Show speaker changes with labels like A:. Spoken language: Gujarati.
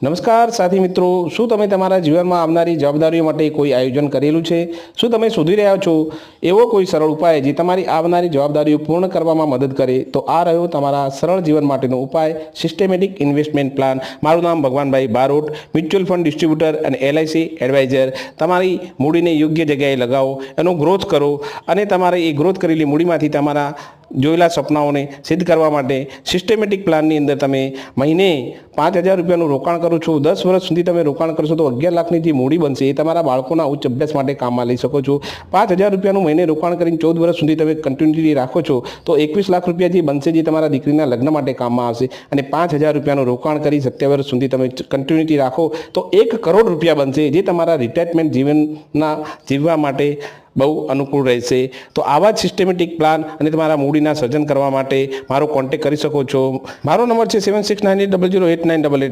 A: નમસ્કાર સાથી મિત્રો, શું તમે તમારા જીવનમાં આવનારી જવાબદારીઓ માટે કોઈ આયોજન કરેલું છે? શું તમે શોધી રહ્યા છો એવો કોઈ સરળ ઉપાય જે તમારી આવનારી જવાબદારીઓ પૂર્ણ કરવામાં મદદ કરે? તો આ રહ્યો તમારા સરળ જીવન માટેનો ઉપાય, સિસ્ટેમેટિક ઇન્વેસ્ટમેન્ટ પ્લાન. મારું નામ Bhagwanbhai Barot, mutual fund distributor અને એલઆઈસી એડવાઇઝર. તમારી મૂડીને યોગ્ય જગ્યાએ લગાવો, એનો ગ્રોથ કરો અને તમારે એ ગ્રોથ કરેલી મૂડીમાંથી તમારા જોયેલા સપનાઓને સિદ્ધ કરવા માટે સિસ્ટેમેટિક પ્લાનની અંદર તમે મહિને 5,000 રૂપિયાનું રોકાણ કરો છો. 10 વર્ષ સુધી તમે રોકાણ કરશો તો 11 લાખની જે મૂડી બનશે એ તમારા બાળકોના ઉચ્ચ અભ્યાસ માટે કામમાં લઈ શકો છો. 5,000 રૂપિયાનું મહિને રોકાણ કરીને 14 વર્ષ સુધી તમે કન્ટિન્યુટી રાખો છો તો 21 લાખ રૂપિયા જે બનશે જે તમારા દીકરીના લગ્ન માટે કામમાં આવશે. અને 5,000 રૂપિયાનું રોકાણ કરી 27 વર્ષ સુધી તમે કન્ટિન્યુટી રાખો તો 1 કરોડ રૂપિયા બનશે જે તમારા રિટાયરમેન્ટ જીવનના જીવવા માટે બહુ અનુકૂળ રહેશે. તો આવા જ સિસ્ટેમેટિક પ્લાન અને તમારા મૂડીના સર્જન કરવા માટે મારો કોન્ટેક્ટ કરી શકો છો. મારો નંબર છે 7698008988.